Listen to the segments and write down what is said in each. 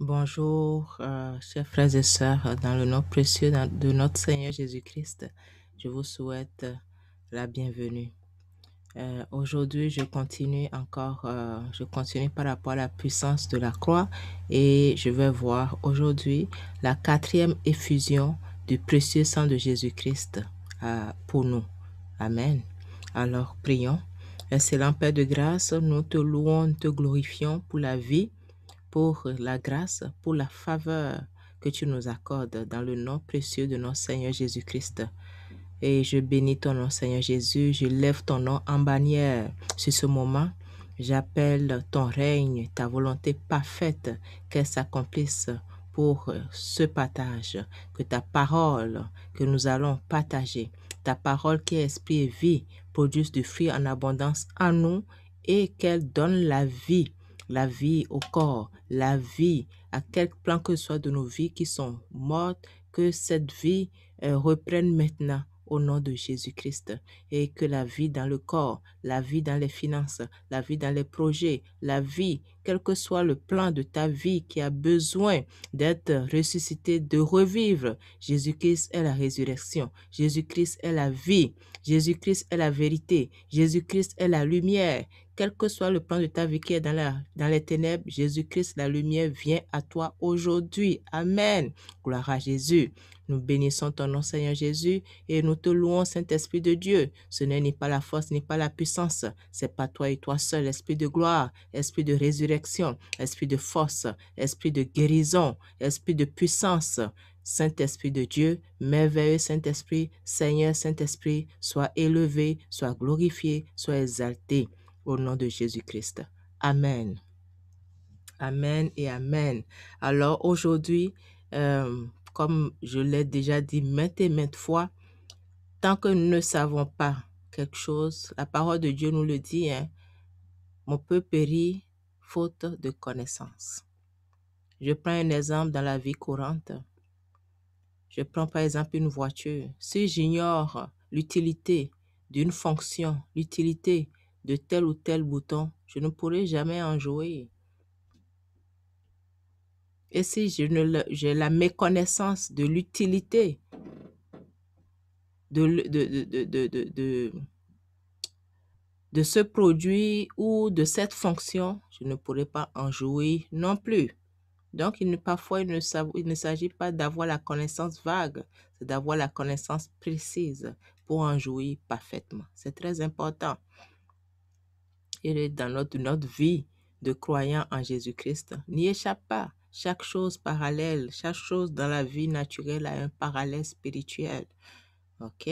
Bonjour, chers frères et sœurs, dans le nom précieux de notre Seigneur Jésus-Christ, je vous souhaite la bienvenue. Aujourd'hui, je continue par rapport à la puissance de la croix et je vais voir aujourd'hui la 4e effusion du précieux sang de Jésus-Christ pour nous. Amen. Alors, prions. Excellent Père de grâce, nous te louons, nous te glorifions pour la vie, pour la grâce, pour la faveur que tu nous accordes dans le nom précieux de notre Seigneur Jésus-Christ. Et je bénis ton nom, Seigneur Jésus. Je lève ton nom en bannière sur ce moment. J'appelle ton règne, ta volonté parfaite, qu'elle s'accomplisse pour ce partage, que ta parole que nous allons partager, ta parole qui est esprit et vie, produise du fruit en abondance en nous et qu'elle donne la vie au corps, la vie à quelque plan que ce soit de nos vies qui sont mortes, que cette vie reprenne maintenant au nom de Jésus-Christ et que la vie dans le corps, la vie dans les finances, la vie dans les projets, la vie, quel que soit le plan de ta vie qui a besoin d'être ressuscité, de revivre. Jésus-Christ est la résurrection, Jésus-Christ est la vie, Jésus-Christ est la vérité, Jésus-Christ est la lumière. Quel que soit le plan de ta vie qui est dans les ténèbres, Jésus-Christ, la lumière, vient à toi aujourd'hui. Amen. Gloire à Jésus. Nous bénissons ton nom, Seigneur Jésus, et nous te louons, Saint-Esprit de Dieu. Ce n'est ni pas la force, ni pas la puissance. C'est pas toi et toi seul, Esprit de gloire, Esprit de résurrection, Esprit de force, Esprit de guérison, Esprit de puissance. Saint-Esprit de Dieu, merveilleux Saint-Esprit, Seigneur Saint-Esprit, sois élevé, sois glorifié, sois exalté. Au nom de Jésus-Christ. Amen. Amen et Amen. Alors aujourd'hui, comme je l'ai déjà dit maintes et maintes fois, tant que nous ne savons pas quelque chose, la parole de Dieu nous le dit, mon peuple périt faute de connaissance. Je prends un exemple dans la vie courante. Je prends par exemple une voiture. Si j'ignore l'utilité d'une fonction, l'utilité de tel ou tel bouton, je ne pourrai jamais en jouer. Et si j'ai la méconnaissance de l'utilité de ce produit ou de cette fonction, je ne pourrai pas en jouer non plus. Donc, parfois, il ne s'agit pas d'avoir la connaissance vague, c'est d'avoir la connaissance précise pour en jouir parfaitement. C'est très important. Et dans notre vie de croyant en Jésus-Christ, n'y échappe pas. Chaque chose parallèle, chaque chose dans la vie naturelle a un parallèle spirituel. OK?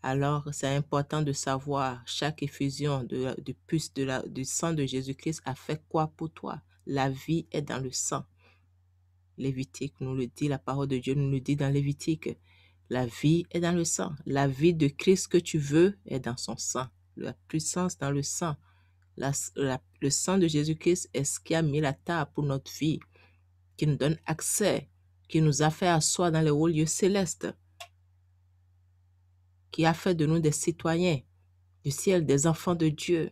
Alors, c'est important de savoir chaque effusion du sang de Jésus-Christ a fait quoi pour toi. La vie est dans le sang. Lévitique nous le dit, la parole de Dieu nous le dit dans Lévitique. La vie est dans le sang. La vie de Christ que tu veux est dans son sang. La puissance dans le sang. Le sang de Jésus-Christ est ce qui a mis la table pour notre vie, qui nous donne accès, qui nous a fait asseoir dans les hauts lieux célestes, qui a fait de nous des citoyens du ciel, des enfants de Dieu,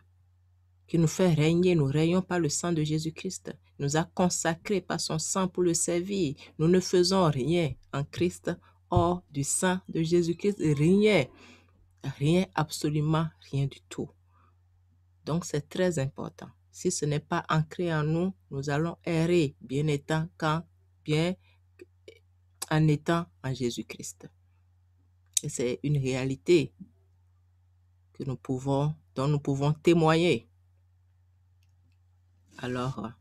qui nous fait régner. Nous régnons par le sang de Jésus-Christ. Il nous a consacrés par son sang pour le servir. Nous ne faisons rien en Christ hors du sang de Jésus-Christ. Rien, absolument rien du tout. Donc, c'est très important. Si ce n'est pas ancré en nous, nous allons errer, bien en étant en Jésus-Christ. Et c'est une réalité dont nous pouvons témoigner. Alors,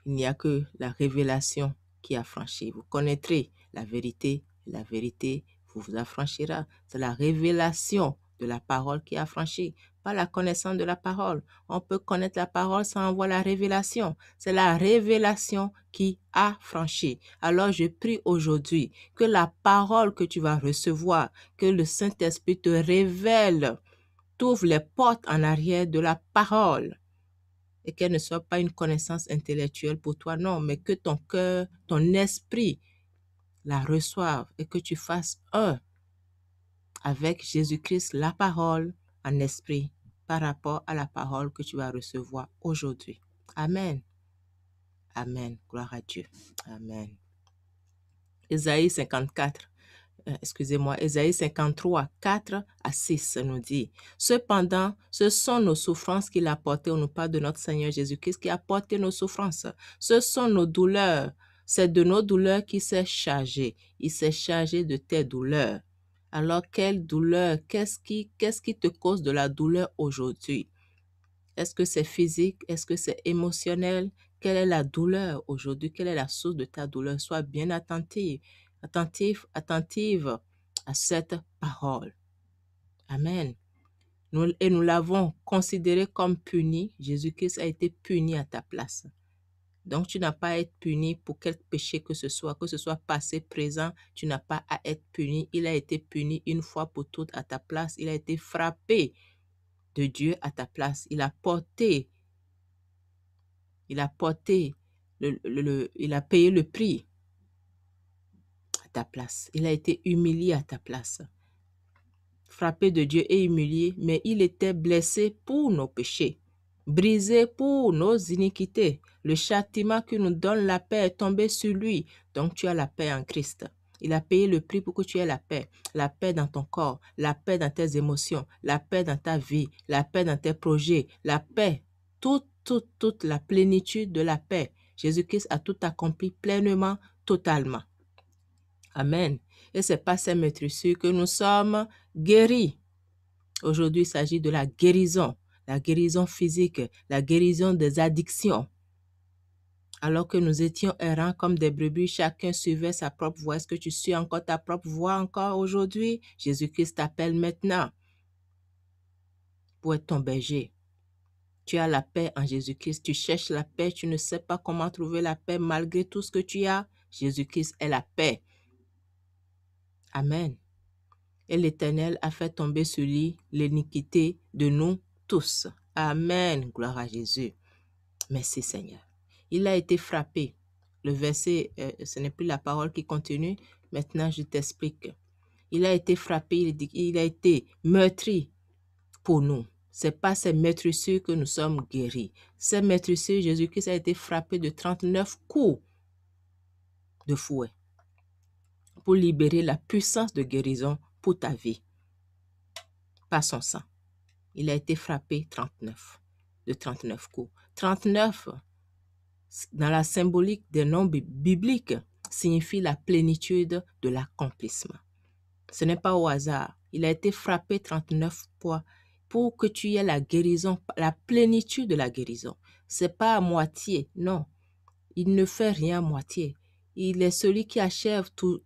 il n'y a que la révélation qui affranchit. Vous connaîtrez la vérité vous affranchira. C'est la révélation de la parole qui affranchit, pas la connaissance de la parole. On peut connaître la parole sans avoir la révélation. C'est la révélation qui affranchit. Alors je prie aujourd'hui que la parole que tu vas recevoir, que le Saint-Esprit te révèle, t'ouvre les portes en arrière de la parole. Et qu'elle ne soit pas une connaissance intellectuelle pour toi, non, mais que ton cœur, ton esprit la reçoive et que tu fasses un avec Jésus-Christ, la parole en esprit, par rapport à la parole que tu vas recevoir aujourd'hui. Amen. Amen. Gloire à Dieu. Amen. Ésaïe 54. Ésaïe 53, 4 à 6 nous dit, « Cependant, ce sont nos souffrances qu'il a portées au nom de notre Seigneur Jésus-Christ qui a porté nos souffrances. Ce sont nos douleurs. C'est de nos douleurs qu'il s'est chargé. Il s'est chargé de tes douleurs. » Alors, quelle douleur? Qu'est-ce qui te cause de la douleur aujourd'hui? Est-ce que c'est physique? Est-ce que c'est émotionnel? Quelle est la douleur aujourd'hui? Quelle est la source de ta douleur? Sois bien attentive à cette parole. Amen. Nous l'avons considéré comme puni. Jésus-Christ a été puni à ta place. Donc, tu n'as pas à être puni pour quel péché que ce soit passé, présent, tu n'as pas à être puni. Il a été puni une fois pour toutes à ta place. Il a été frappé de Dieu à ta place. Il a payé le prix à ta place. Il a été humilié à ta place. Frappé de Dieu et humilié, mais il était blessé pour nos péchés, brisé pour nos iniquités. Le châtiment qui nous donne la paix est tombé sur lui. Donc tu as la paix en Christ. Il a payé le prix pour que tu aies la paix dans ton corps, la paix dans tes émotions, la paix dans ta vie, la paix dans tes projets, la paix, toute la plénitude de la paix. Jésus-Christ a tout accompli pleinement, totalement. Amen. Et c'est par ces maîtrisures que nous sommes guéris. Aujourd'hui, il s'agit de la guérison physique, la guérison des addictions. Alors que nous étions errants comme des brebis, chacun suivait sa propre voie. Est-ce que tu suis encore ta propre voie encore aujourd'hui? Jésus-Christ t'appelle maintenant pour être ton berger. Tu as la paix en Jésus-Christ. Tu cherches la paix, tu ne sais pas comment trouver la paix malgré tout ce que tu as. Jésus-Christ est la paix. Amen. Et l'Éternel a fait tomber sur lui l'iniquité de nous tous. Amen. Gloire à Jésus. Merci Seigneur. Il a été frappé. Le verset, ce n'est plus la parole qui continue. Maintenant, je t'explique. Il a été frappé, il a été meurtri pour nous. C'est pas ces meurtrissures que nous sommes guéris. Ces meurtrissures, Jésus-Christ a été frappé de 39 coups de fouet pour libérer la puissance de guérison pour ta vie. Par son sang. Il a été frappé de 39 coups. 39, dans la symbolique des nombres bibliques, signifie la plénitude de l'accomplissement. Ce n'est pas au hasard. Il a été frappé 39 fois pour que tu aies la guérison, la plénitude de la guérison. Ce n'est pas à moitié, non. Il ne fait rien à moitié. Il est celui qui achève tout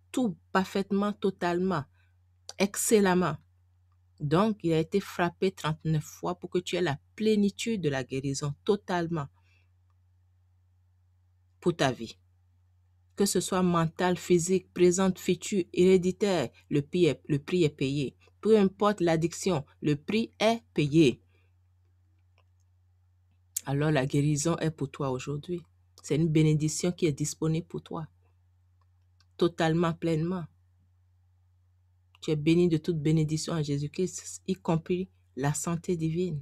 parfaitement, totalement, excellemment. Donc, il a été frappé 39 fois pour que tu aies la plénitude de la guérison totalement pour ta vie. Que ce soit mental, physique, présente, future, héréditaire, le prix est payé. Peu importe l'addiction, le prix est payé. Alors, la guérison est pour toi aujourd'hui. C'est une bénédiction qui est disponible pour toi. Totalement, pleinement. Tu es béni de toute bénédiction en Jésus-Christ, y compris la santé divine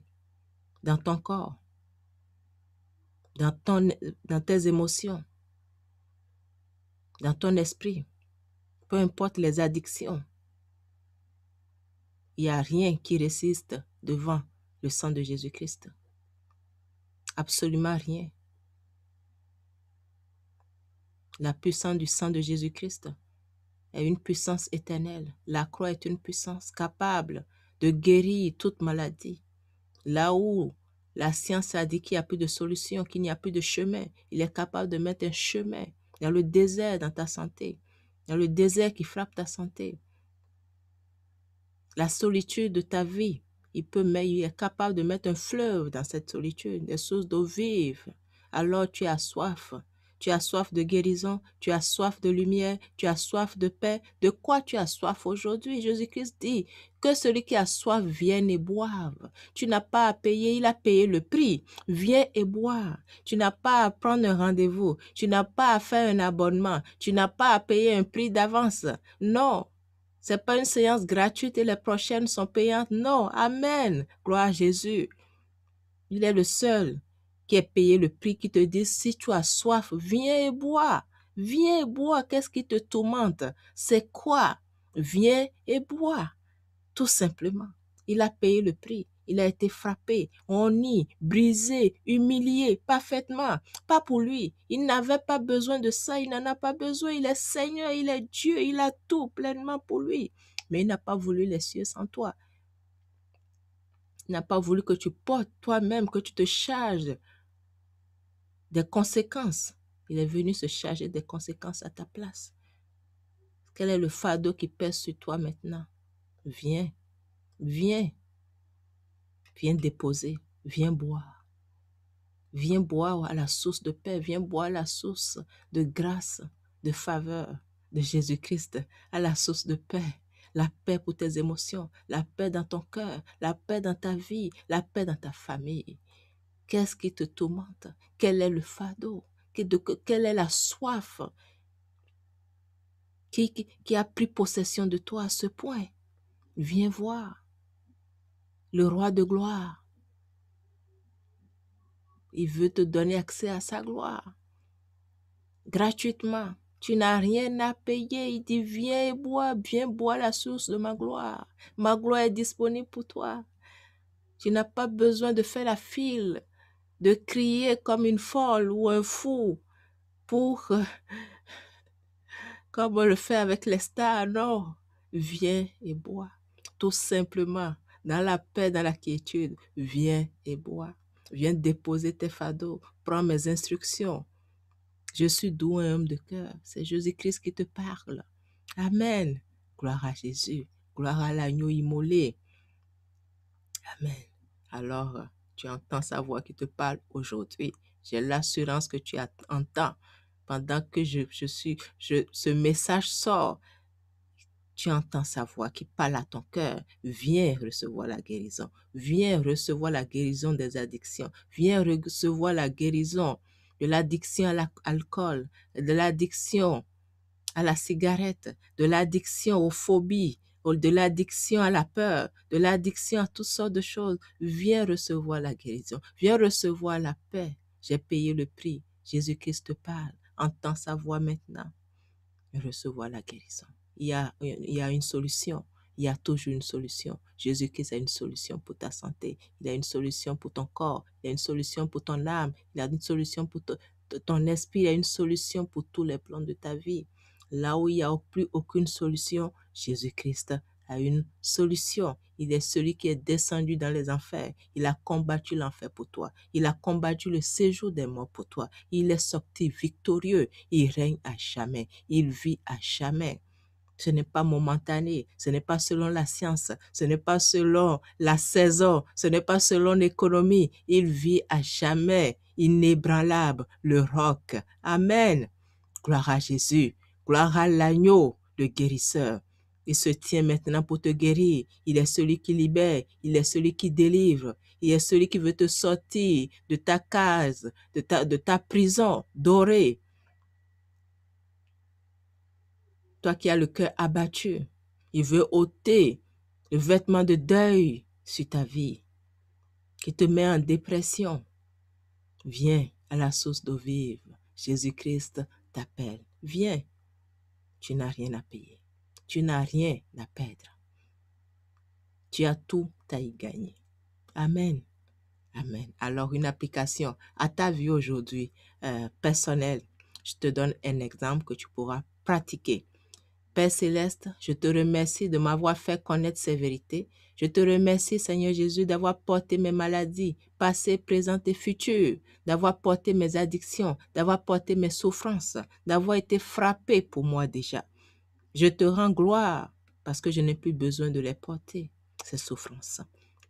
dans ton corps, dans tes émotions, dans ton esprit. Peu importe les addictions, il n'y a rien qui résiste devant le sang de Jésus-Christ. Absolument rien. La puissance du sang de Jésus-Christ est une puissance éternelle. La croix est une puissance capable de guérir toute maladie. Là où la science a dit qu'il n'y a plus de solution, qu'il n'y a plus de chemin, il est capable de mettre un chemin dans le désert dans ta santé, dans le désert qui frappe ta santé. La solitude de ta vie, il est capable de mettre un fleuve dans cette solitude, des sources d'eau vive. Alors tu as soif de guérison, tu as soif de lumière, tu as soif de paix. De quoi tu as soif aujourd'hui? Jésus-Christ dit que celui qui a soif vienne et boive. Tu n'as pas à payer, il a payé le prix. Viens et bois. Tu n'as pas à prendre un rendez-vous, tu n'as pas à faire un abonnement, tu n'as pas à payer un prix d'avance. Non. Ce n'est pas une séance gratuite et les prochaines sont payantes. Non, amen. Gloire à Jésus. Il est le seul qui ait payé le prix, qui te dise, si tu as soif, viens et bois. Viens et bois. Qu'est-ce qui te tourmente? C'est quoi? Viens et bois. Tout simplement. Il a payé le prix. Il a été frappé, honni, brisé, humilié, parfaitement. Pas pour lui. Il n'avait pas besoin de ça. Il n'en a pas besoin. Il est Seigneur, il est Dieu. Il a tout pleinement pour lui. Mais il n'a pas voulu les cieux sans toi. Il n'a pas voulu que tu portes toi-même, que tu te charges des conséquences. Il est venu se charger des conséquences à ta place. Quel est le fardeau qui pèse sur toi maintenant? Viens, viens, viens déposer, viens boire. Viens boire à la source de paix, viens boire à la source de grâce, de faveur de Jésus-Christ, à la source de paix. La paix pour tes émotions, la paix dans ton cœur, la paix dans ta vie, la paix dans ta famille. Qu'est-ce qui te tourmente? Quel est le fardeau? Quelle est la soif qui a pris possession de toi à ce point? Viens voir le roi de gloire. Il veut te donner accès à sa gloire. Gratuitement. Tu n'as rien à payer. Il dit, viens bois la source de ma gloire. Ma gloire est disponible pour toi. Tu n'as pas besoin de faire la file, de crier comme une folle ou un fou pour, comme on le fait avec les stars. Non, viens et bois. Tout simplement, dans la paix, dans la quiétude, viens et bois. Viens déposer tes fardeaux. Prends mes instructions. Je suis doux et homme de cœur. C'est Jésus-Christ qui te parle. Amen. Gloire à Jésus. Gloire à l'agneau immolé. Amen. Alors, tu entends sa voix qui te parle aujourd'hui. J'ai l'assurance que tu entends pendant que ce message sort. Tu entends sa voix qui parle à ton cœur. Viens recevoir la guérison. Viens recevoir la guérison des addictions. Viens recevoir la guérison de l'addiction à l'alcool, de l'addiction à la cigarette, de l'addiction aux phobies, de l'addiction à la peur, de l'addiction à toutes sortes de choses. Viens recevoir la guérison. Viens recevoir la paix. J'ai payé le prix. Jésus-Christ te parle. Entends sa voix maintenant. Recevoir la guérison. Il y a une solution. Il y a toujours une solution. Jésus-Christ a une solution pour ta santé. Il a une solution pour ton corps. Il a une solution pour ton âme. Il a une solution pour ton esprit. Il a une solution pour tous les plans de ta vie. Là où il n'y a plus aucune solution, Jésus-Christ a une solution. Il est celui qui est descendu dans les enfers. Il a combattu l'enfer pour toi. Il a combattu le séjour des morts pour toi. Il est sorti victorieux. Il règne à jamais. Il vit à jamais. Ce n'est pas momentané, ce n'est pas selon la science, ce n'est pas selon la saison, ce n'est pas selon l'économie. Il vit à jamais, inébranlable, le roc. Amen. Gloire à Jésus, gloire à l'agneau, le guérisseur. Il se tient maintenant pour te guérir. Il est celui qui libère, il est celui qui délivre. Il est celui qui veut te sortir de ta case, de ta prison dorée. Toi qui as le cœur abattu, il veut ôter le vêtement de deuil sur ta vie, qui te met en dépression. Viens à la source d'eau vive. Jésus-Christ t'appelle. Viens. Tu n'as rien à payer. Tu n'as rien à perdre. Tu as tout à y gagner. Amen. Amen. Alors, une application à ta vie aujourd'hui personnelle. Je te donne un exemple que tu pourras pratiquer. Père céleste, je te remercie de m'avoir fait connaître ces vérités. Je te remercie, Seigneur Jésus, d'avoir porté mes maladies, passées, présentes et futures, d'avoir porté mes addictions, d'avoir porté mes souffrances, d'avoir été frappé pour moi déjà. Je te rends gloire parce que je n'ai plus besoin de les porter, ces souffrances.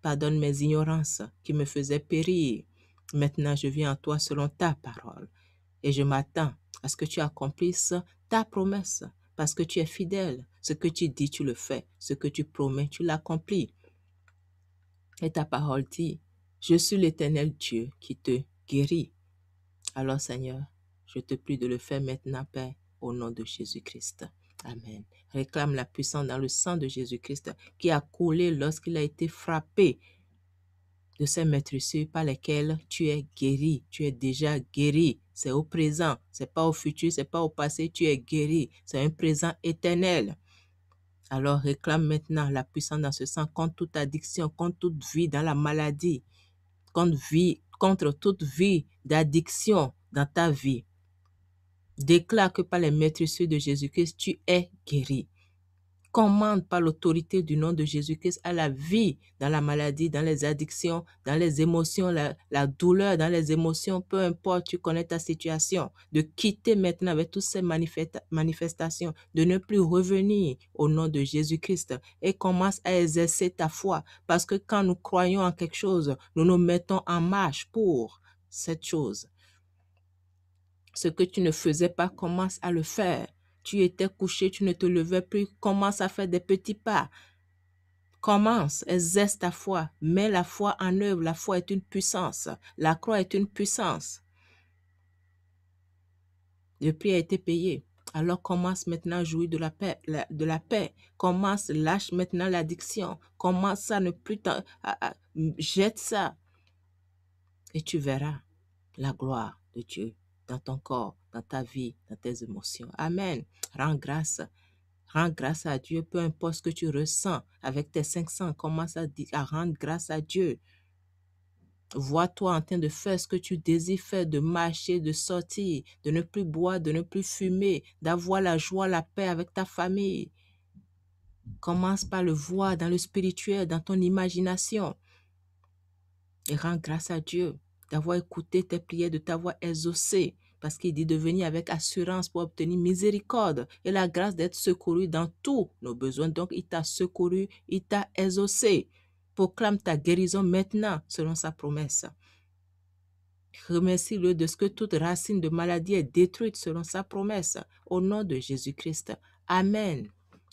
Pardonne mes ignorances qui me faisaient périr. Maintenant, je viens à toi selon ta parole et je m'attends à ce que tu accomplisses ta promesse. Parce que tu es fidèle. Ce que tu dis, tu le fais. Ce que tu promets, tu l'accomplis. Et ta parole dit, je suis l'Éternel Dieu qui te guérit. Alors Seigneur, je te prie de le faire maintenant, Père, au nom de Jésus-Christ. Amen. Réclame la puissance dans le sang de Jésus-Christ qui a coulé lorsqu'il a été frappé de ces maîtresses par lesquelles tu es guéri. Tu es déjà guéri. C'est au présent. C'est pas au futur, c'est pas au passé. Tu es guéri. C'est un présent éternel. Alors réclame maintenant la puissance dans ce sens contre toute addiction, contre toute vie dans la maladie, contre toute vie d'addiction dans ta vie. Déclare que par les maîtresses de Jésus-Christ, tu es guéri. Commande par l'autorité du nom de Jésus-Christ à la vie dans la maladie, dans les addictions, dans les émotions, la douleur dans les émotions, peu importe, tu connais ta situation, de quitter maintenant avec toutes ces manifestations, de ne plus revenir au nom de Jésus-Christ et commence à exercer ta foi parce que quand nous croyons en quelque chose, nous nous mettons en marche pour cette chose. Ce que tu ne faisais pas, commence à le faire. Tu étais couché, tu ne te levais plus, commence à faire des petits pas. Commence, exerce ta foi, mets la foi en œuvre. La foi est une puissance. La croix est une puissance. Le prix a été payé. Alors commence maintenant à jouir de la paix. Commence, lâche maintenant l'addiction. Commence à ne plus jette ça. Et tu verras la gloire de Dieu dans ton corps, dans ta vie, dans tes émotions. Amen. Rends grâce. Rends grâce à Dieu, peu importe ce que tu ressens avec tes 500. Commence à rendre grâce à Dieu. Vois-toi en train de faire ce que tu désires faire, de marcher, de sortir, de ne plus boire, de ne plus fumer, d'avoir la joie, la paix avec ta famille. Commence par le voir dans le spirituel, dans ton imagination. Et rends grâce à Dieu d'avoir écouté tes prières, de t'avoir exaucé. Parce qu'il dit de venir avec assurance pour obtenir miséricorde et la grâce d'être secouru dans tous nos besoins. Donc, il t'a secouru, il t'a exaucé. Proclame ta guérison maintenant selon sa promesse. Remercie-le de ce que toute racine de maladie est détruite selon sa promesse. Au nom de Jésus-Christ. Amen.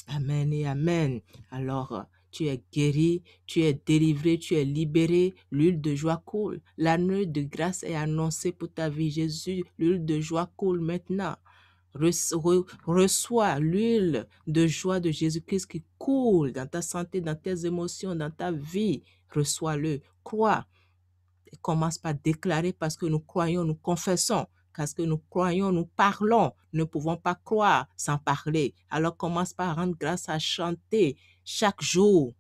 Amen et amen. Alors, tu es guéri, tu es délivré, tu es libéré. L'huile de joie coule. L'année de grâce est annoncée pour ta vie. Jésus, l'huile de joie coule maintenant. Reçois l'huile de joie de Jésus-Christ qui coule dans ta santé, dans tes émotions, dans ta vie. Reçois-le. Crois. Et commence par déclarer parce que nous croyons, nous confessons. Parce que nous croyons, nous parlons. Nous ne pouvons pas croire sans parler. Alors commence par rendre grâce à chanter chaque jour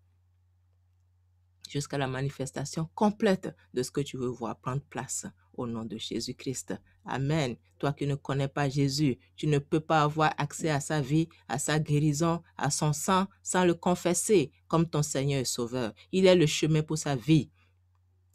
jusqu'à la manifestation complète de ce que tu veux voir prendre place au nom de Jésus-Christ. Amen. Toi qui ne connais pas Jésus, tu ne peux pas avoir accès à sa vie, à sa guérison, à son sang sans le confesser comme ton Seigneur et Sauveur. Il est le chemin pour sa vie.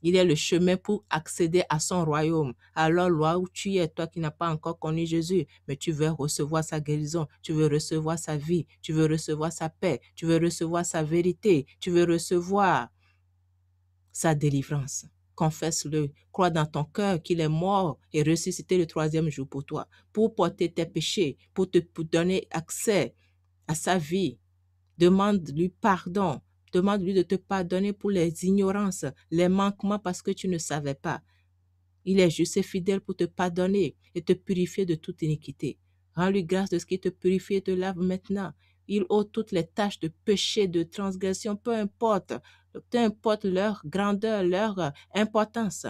Il est le chemin pour accéder à son royaume. Alors, là où tu es, toi qui n'as pas encore connu Jésus, mais tu veux recevoir sa guérison, tu veux recevoir sa vie, tu veux recevoir sa paix, tu veux recevoir sa vérité, tu veux recevoir sa délivrance. Confesse-le, crois dans ton cœur qu'il est mort et ressuscité le 3e jour pour toi, pour porter tes péchés, pour donner accès à sa vie. Demande-lui pardon. Demande-lui de te pardonner pour les ignorances, les manquements parce que tu ne savais pas. Il est juste et fidèle pour te pardonner et te purifier de toute iniquité. Rends-lui grâce de ce qui te purifie et te lave maintenant. Il ôte toutes les tâches de péché, de transgression, peu importe leur grandeur, leur importance.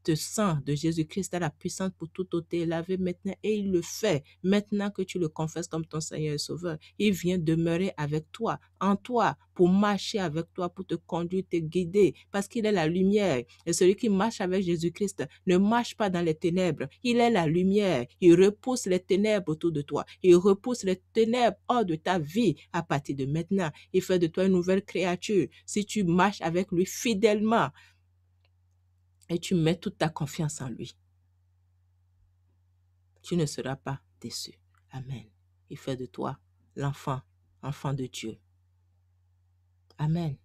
Le sang de Jésus-Christ a la puissance pour tout ôter et laver maintenant et il le fait. Maintenant que tu le confesses comme ton Seigneur et Sauveur, il vient demeurer avec toi, en toi, pour marcher avec toi, pour te conduire, te guider, parce qu'il est la lumière. Et celui qui marche avec Jésus-Christ ne marche pas dans les ténèbres. Il est la lumière. Il repousse les ténèbres autour de toi. Il repousse les ténèbres hors de ta vie à partir de maintenant. Il fait de toi une nouvelle créature. Si tu marches avec lui fidèlement, et tu mets toute ta confiance en lui, tu ne seras pas déçu. Amen. Il fait de toi l'enfant de Dieu. Amen.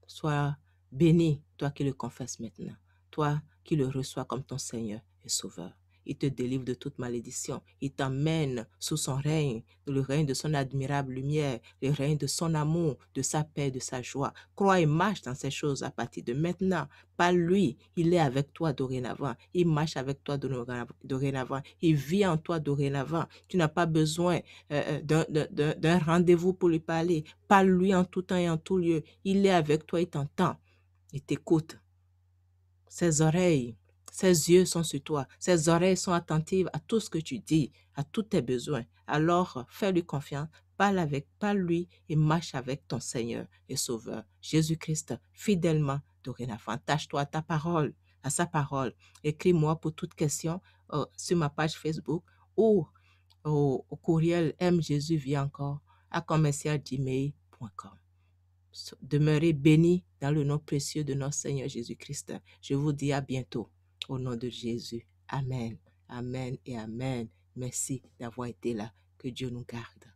Sois béni, toi qui le confesses maintenant, toi qui le reçois comme ton Seigneur et Sauveur. Il te délivre de toute malédiction. Il t'emmène sous son règne, le règne de son admirable lumière, le règne de son amour, de sa paix, de sa joie. Crois et marche dans ces choses à partir de maintenant. Pas lui, il est avec toi dorénavant. Il marche avec toi dorénavant. Il vit en toi dorénavant. Tu n'as pas besoin d'un rendez-vous pour lui parler. Parle-lui en tout temps et en tout lieu. Il est avec toi, il t'entend. Il t'écoute. Ses oreilles, ses yeux sont sur toi. Ses oreilles sont attentives à tout ce que tu dis, à tous tes besoins. Alors, fais-lui confiance, parle-lui et marche avec ton Seigneur et Sauveur, Jésus-Christ, fidèlement, dorénavant. Attache-toi à ta parole, à sa parole. Écris-moi pour toute question sur ma page Facebook ou au courriel mjesusvielencore à commercial@gmail.com. Demeurez bénis dans le nom précieux de notre Seigneur Jésus-Christ. Je vous dis à bientôt au nom de Jésus. Amen. Amen et Amen. Merci d'avoir été là. Que Dieu nous garde.